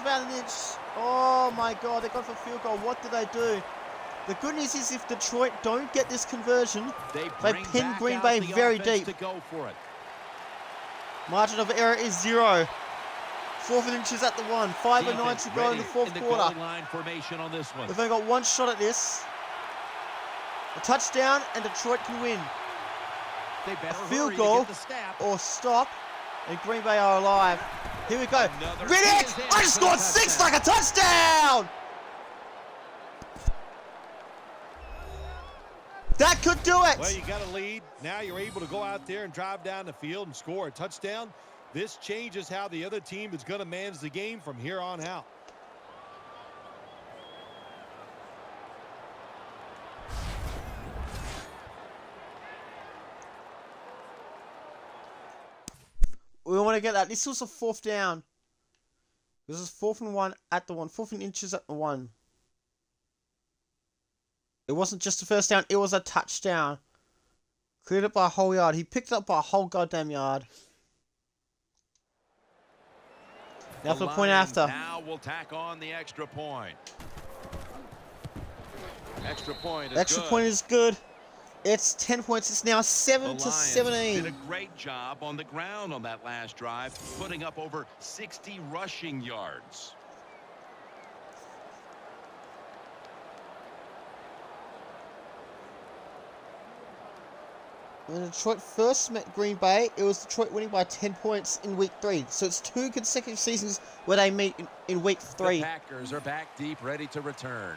about an inch. Oh my God, they got for field goal. What did they do? The good news is if Detroit don't get this conversion, they pin Green Bay very deep. To go for it. Margin of error is 0. 4th inches at the 1. 5:09 to go in the fourth quarter. Goal line formation on this one. We've only got one shot at this. A touchdown and Detroit can win. They A better field hurry goal to get the snap. or stop, and Green Bay are alive. Here we go. Another Riddick! I just scored 6 like a touchdown! That could do it! Well, you got a lead. Now you're able to go out there and drive down the field and score a touchdown. This changes how the other team is going to manage the game from here on out. We want to get that. This was a 4th down. This is 4th and 1 at the 1. 4th and inches at the 1. It wasn't just a first down. It was a touchdown. Cleared it by a whole yard. He picked it up by a whole goddamn yard. Now for the point after. Now we'll tack on the extra point. Extra point is Extra good. point is good. It's 10 points. It's now The 7 to Lions 17. did a great job on the ground on that last drive, putting up over 60 rushing yards. When Detroit first met Green Bay, it was Detroit winning by 10 points in week 3. So it's 2 consecutive seasons where they meet in week 3. The Packers are back deep, ready to return.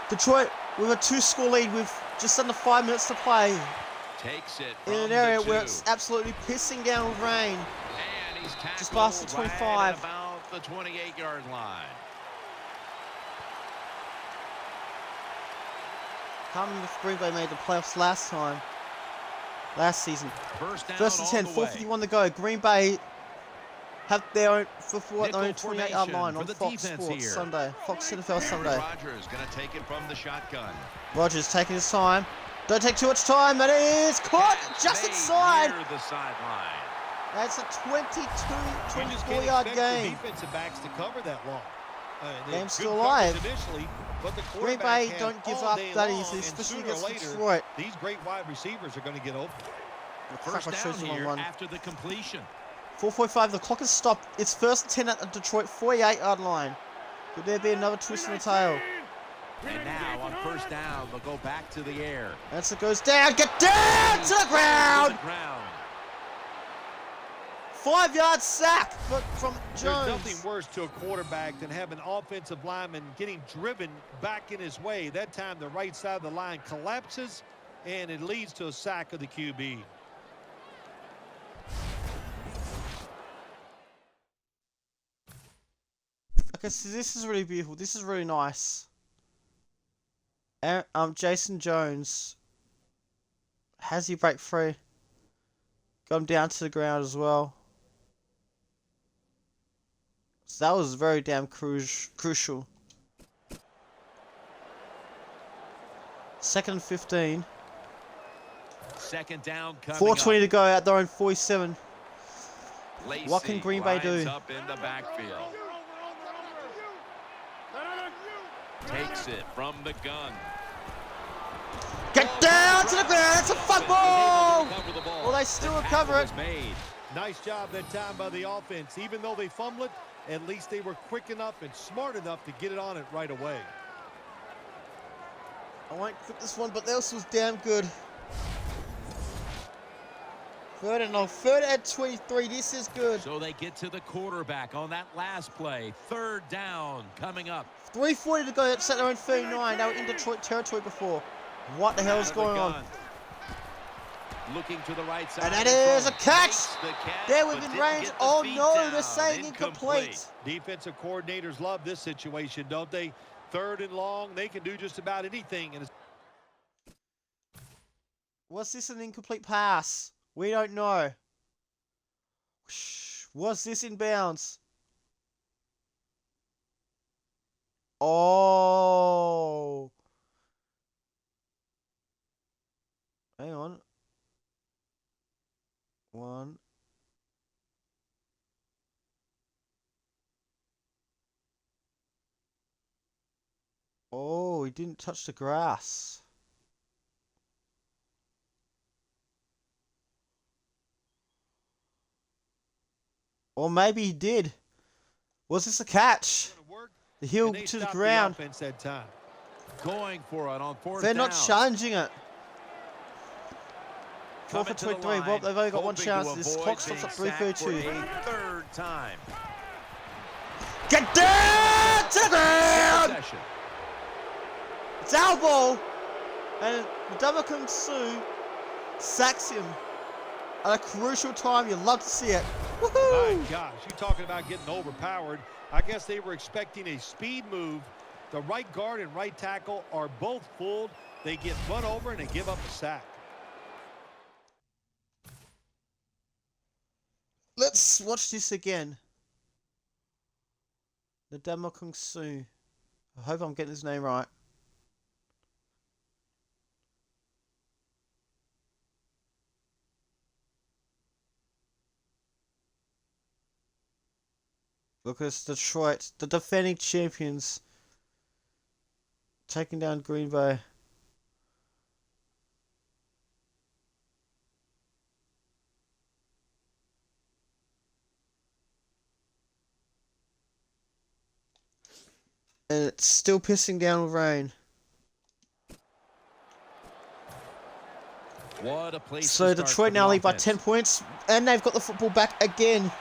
Detroit with a 2-score lead with just under 5 minutes to play. Takes it In an from area the where 2. it's absolutely pissing down with rain. And he's tackled Just past the 25. right at about the 28-yard line. Can't remember if Green Bay made the playoffs last season. First down 1st and 10, all the way. 4:51 to go. Green Bay have their own, their own Nickel 28-yard formation line for on the Fox defense Sports here. Sunday. Fox NFL Aaron Sunday. Rodgers going to take it from the shotgun. Rodgers taking his time. Don't take too much time. That is caught just Made inside. near the sideline. That's a 22, You just 24-yard can't expect game. the defensive backs to cover that long. Game's Good still coverage alive. Initially, but the Green quarterback Bay had don't give all up day that long, easily, and especially sooner or against later, Detroit. these great wide receivers are going to get open. First I down showed you here one. after the completion. 4:45, the clock has stopped. It's 1st and 10 at the Detroit 48-yard line. Could there be another twist in the tail? And now on first down, they'll go back to the air. As it goes down, get down to the ground! 5-yard sack from There's Jones. nothing worse to a quarterback than having an offensive lineman getting driven back in his way. That time the right side of the line collapses, and it leads to a sack of the QB. Okay, so this is really beautiful. This is really nice. Jason Jones. Has he break free? Got him down to the ground as well. So that was very damn crucial. 2nd and 15. Second down coming 4:20 up. to go at their own 47. Lacey What can Green Bay do? lines up in the backfield. Takes it from the gun. Get down to the ground. It's a football. Well, they still recover it. Nice job that time by the offense. Even though they fumbled it, at least they were quick enough and smart enough to get it on it right away. I won't clip this one, but this was damn good. 3rd and 23. This is good. So they get to the quarterback on that last play. 3rd down coming up. 3:40 to go. It's at their own 39. They were in Detroit territory before. What the hell is going on? Looking to the right side. And that is a catch. They're but within didn't range. get the Oh feet no, down. they're saying incomplete. Defensive coordinators love this situation, don't they? 3rd and long. They can do just about anything. And Was this an incomplete pass? We don't know. Was this in bounds? Oh. Hang on. 1. Oh, he didn't touch the grass. Or maybe he did. Was this a catch? The heel to the ground. That time. Going for it on 4th They're down. not challenging it. 4 for 23. Well, they've only got one chance. This clock stops at 3:32. 3rd time. Get down to the ground! Possession. It's our ball. And Ndamukong Suh sacks him at a crucial time. You love to see it. Woohoo! My gosh, you're talking about getting overpowered. I guess they were expecting a speed move. The right guard and right tackle are both fooled. They get run over and they give up a sack. Let's watch this again. Ndamukong Suh. I hope I'm getting his name right. Because Detroit, the defending champions, taking down Green Bay. And it's still pissing down with rain. What a place So to start Detroit for the now lead by offense. 10 points, and they've got the football back again.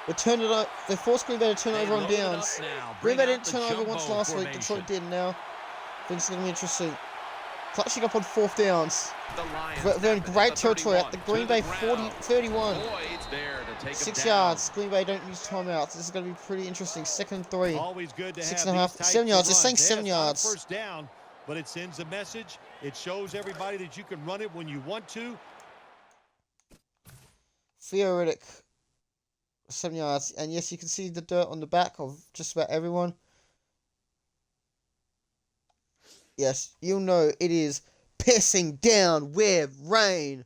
They forced Green Bay to turn They over on load it up downs. now. Green Bring Bay out didn't the turn over jumbo once last week. formation. Detroit did now. I think it's going to be interesting. Clutching up on 4th downs. The Lions They're in snap it great at the territory at the 31 Green to Bay the 40, ground. 31. Boyd's there to take 6 him down. yards. Green Bay don't use timeouts. This is going to be pretty interesting. 2nd and 3. Always good to 6 have and a half, these types 7 yards. of It's saying runs. 7 Yeah, it's not a yards. first down, but it sends a message. It shows everybody that you can run it when you want to. Theoretic. 7 yards. And yes, you can see the dirt on the back of just about everyone. Yes, you'll know it is pissing down with rain.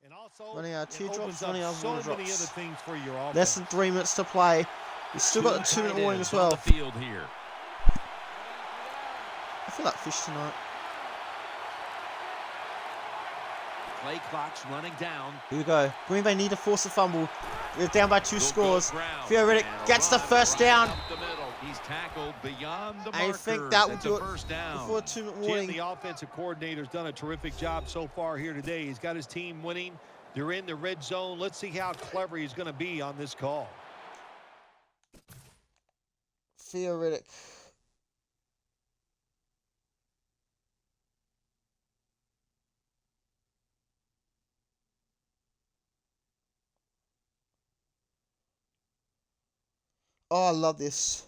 And also, Running out of it teardrops, opens up running out of so water many drops. other things for your offense. Less than 3 minutes to play. We've still got a 2-minute tight warning ends as on well. the field here. I feel like fish tonight. Play clock's running down. Here we go. Green Bay need to force a fumble. They're down by 2 They'll scores. go ground, Theoretic and a gets the run first right down. up the middle. He's tackled beyond the I markers. think that would It's do a it first down. before a 2-minute Jim, warning. the offensive coordinator's done a terrific job so far here today. He's got his team winning. They're in the red zone. Let's see how clever he's going to be on this call. Theoretic. Oh, I love this.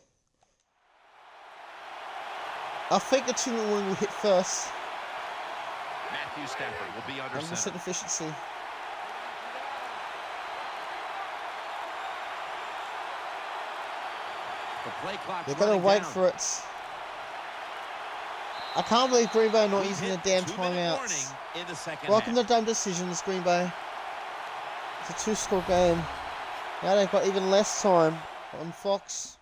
I think the 2-minute warning will hit first. Matthew Stafford will be under 100% center. efficiency. The play clock's They're going to running wait down. for it. I can't believe Green Bay are not We using hit their damn 2-minute timeouts. warning in the second Welcome half. to dumb decisions, Green Bay. It's a 2-score game. Now they've got even less time on Fox.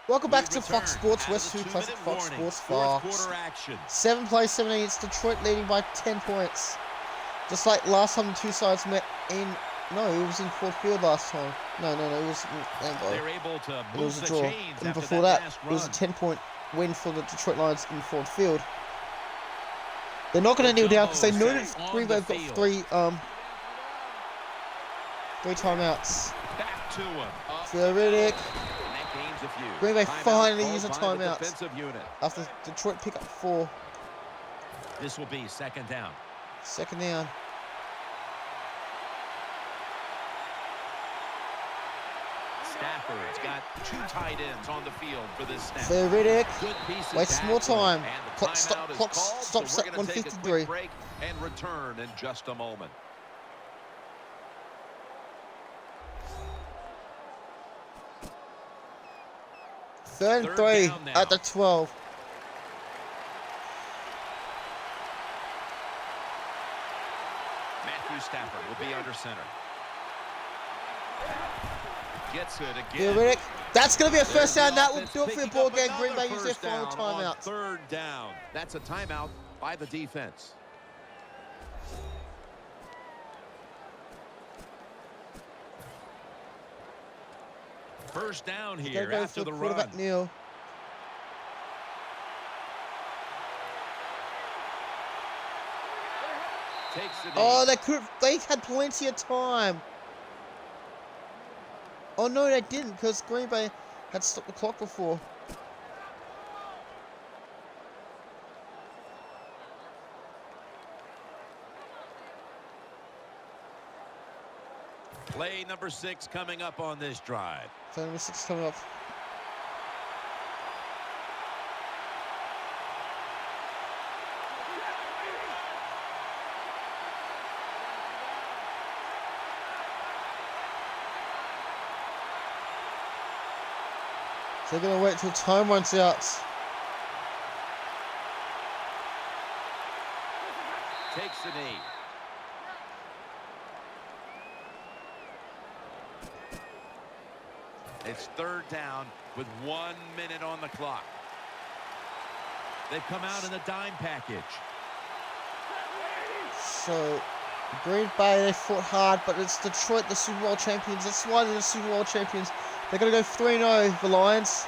Welcome back to Fox Sports, West 2 Classic Fox Sports Fourth Fox. quarter action. 7 plays, 7 innings. Detroit leading by 10 points. Just like last time the two sides met in... No, it was in Ford Field last time. No, it was in Lambeau. They're able to It was move a the draw. chains And after before that that, last it was a run. 10-point win for the Detroit Lions in Ford Field. They're not going to kneel down because they know that Green Bay have got three timeouts. Back to him. Up. Theoretic. And that gains a few. Green Bay Timeout finally called use a by the timeout defensive unit. after Detroit pick up 4. This will be 2nd down. 2nd down. Stafford Stafford's got 2 tight ends on the field for this snap. So Riddick Good piece of wastes more tackling. time. And the Clock timeout is called, stops so at we're going to take a 1:53. quick break and return in just a moment. Third and 3 down now. at the 12. Matthew Stafford will be under center. Gets it Yeah, again. Riddick. That's going to be a first There's down. the That will offense do it for the picking ball up game. Green another Bay use their first final down on timeout. 3rd down. That's a timeout by the defense. First down Gotta here go after for the run. quarterback kneel. Takes the knee. Oh, they had plenty of time. Oh no, they didn't, because Green Bay had stopped the clock before. Play number 6 coming up on this drive. So number 6 coming up. So they're going to wait till time runs out. Takes the knee. It's 3rd down with 1 minute on the clock. They've come out in the dime package. So Green Bay, they fought hard, but it's Detroit, the Super Bowl champions. That's why they're the Super Bowl champions. They're going to go 3-0, the Lions.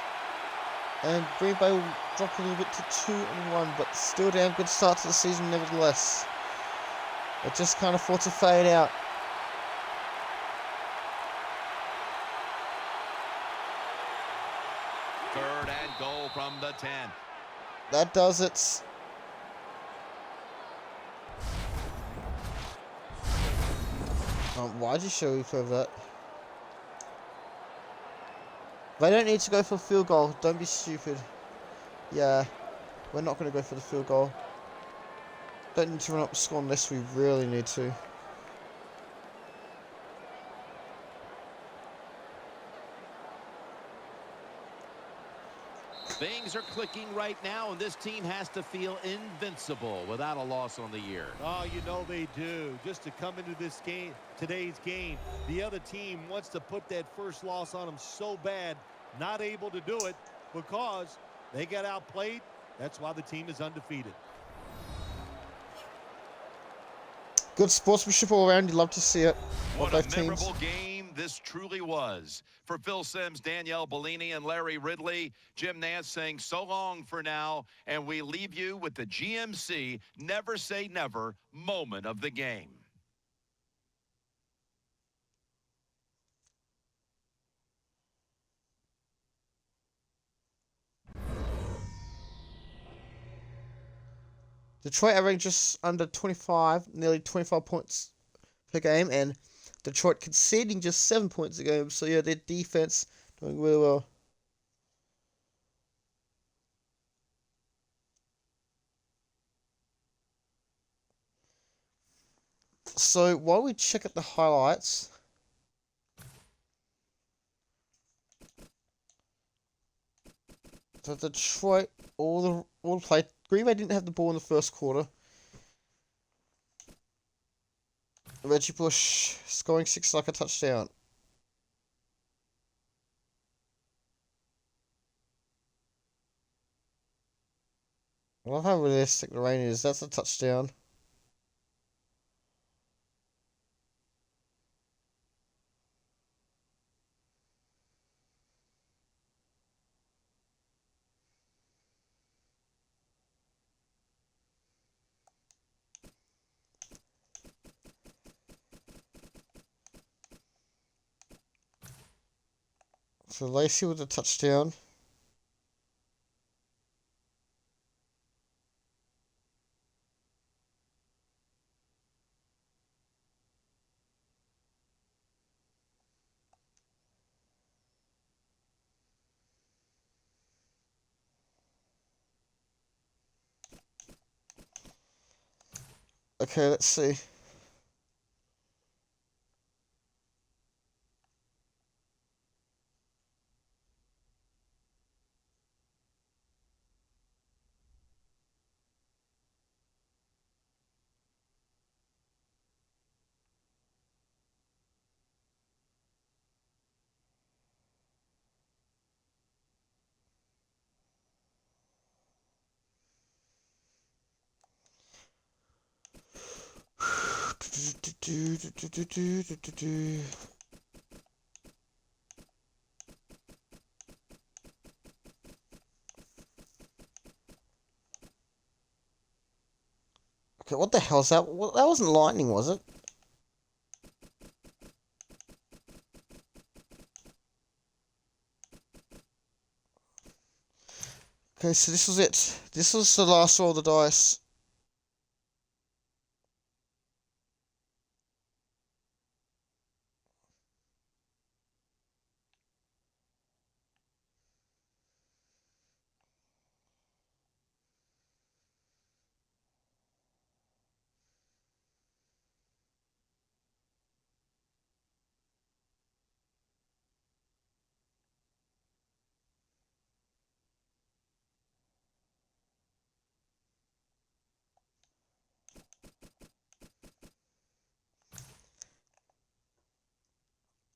And Green Bay will drop a little bit to 2-1, but still a damn good start to the season nevertheless. It just kind of fought to fade out. Third and goal from the 10. That does it. Why'd you show me for that? They don't need to go for a field goal. Don't be stupid. Yeah, we're not going to go for the field goal. Don't need to run up the score unless we really need to. Things are clicking right now, and this team has to feel invincible without a loss on the year. Oh, you know they do. Just to come into this game, today's game, the other team wants to put that first loss on them so bad, not able to do it because they got outplayed. That's why the team is undefeated. Good sportsmanship all around. You love to see it. What Both a teams. memorable game this truly was. For Phil Simms, Danielle Bellini, and Larry Ridley, Jim Nance saying so long for now, and we leave you with the GMC Never Say Never moment of the game. Detroit averaging just under 25, nearly 25 points per game, and Detroit conceding just 7 points a game. So yeah, their defense doing really well. So while we check out the highlights, so Detroit all the play. Green Bay didn't have the ball in the first quarter. Reggie Bush scoring 6 like a touchdown. I love how realistic the rain is. That's a touchdown. So Lacey with a touchdown. Okay, let's see. Okay, what the hell's that? That wasn't lightning, was it? Okay, so this was it. This was the last roll of the dice.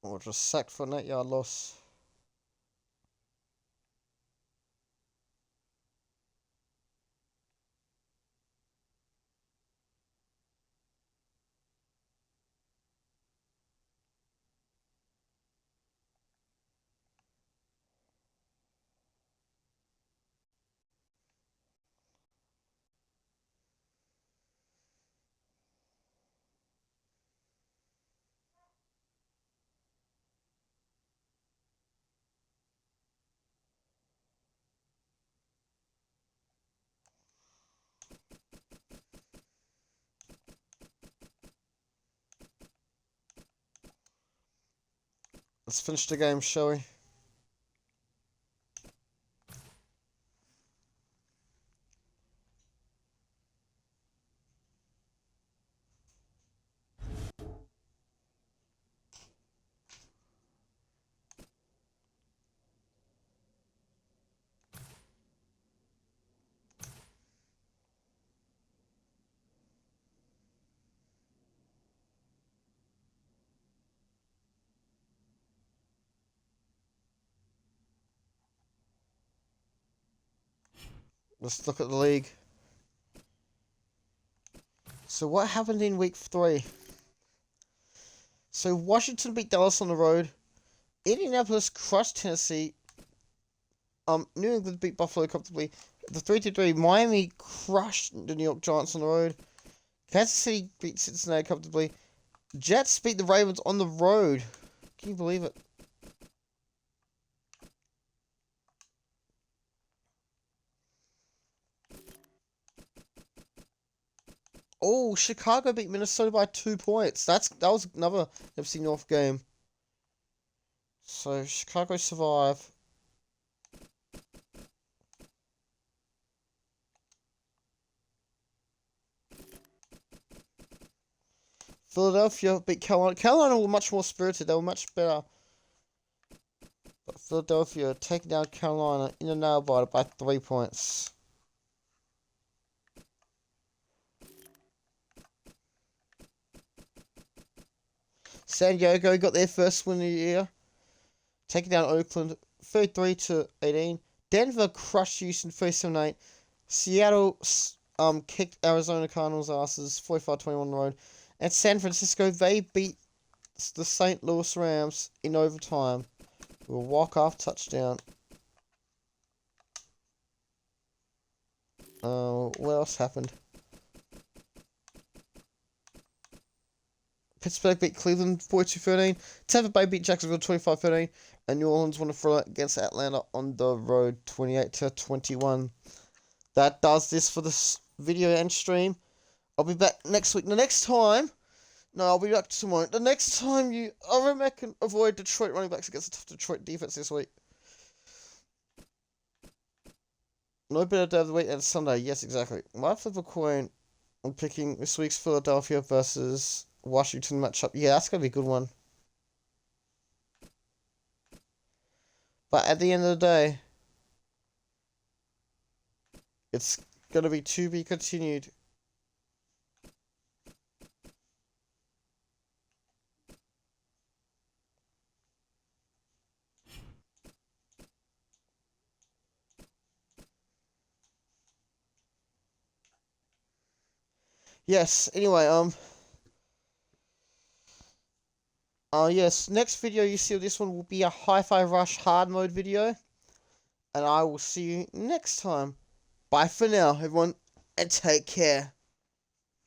Or just sacked for a net yard loss. Let's finish the game, shall we? Let's look at the league. So what happened in week 3? So Washington beat Dallas on the road. Indianapolis crushed Tennessee. New England beat Buffalo comfortably. The 3-3. Miami crushed the New York Giants on the road. Kansas City beat Cincinnati comfortably. Jets beat the Ravens on the road. Can you believe it? Oh, Chicago beat Minnesota by 2 points. That was another NFC North game. So Chicago survive. Philadelphia beat Carolina. Carolina were much more spirited. They were much better. But Philadelphia taking down Carolina in the nail biter by 3 points. San Diego got their first win of the year, taking down Oakland 33-18. Denver crushed Houston 37-8. Seattle kicked Arizona Cardinals' asses 45-21 on the road. And San Francisco, they beat the St. Louis Rams in overtime with a walk-off touchdown. What else happened? Pittsburgh beat Cleveland 42-13. Tampa Bay beat Jacksonville 25-13. And New Orleans won a thriller against Atlanta on the road 28-21. That does this for this video and stream. I'll be back next week. The next time... No, I'll be back tomorrow. The next time I reckon avoid Detroit running backs against a tough Detroit defense this week. No better day of the week than Sunday. Yes, exactly. Might flip a coin I'm picking this week's Philadelphia versus Washington matchup. Yeah, that's going to be a good one. But at the end of the day, it's going to be continued. Yes, anyway, yes, next video you see of this one will be a Hi-Fi Rush hard mode video. And I will see you next time. Bye for now, everyone, and take care.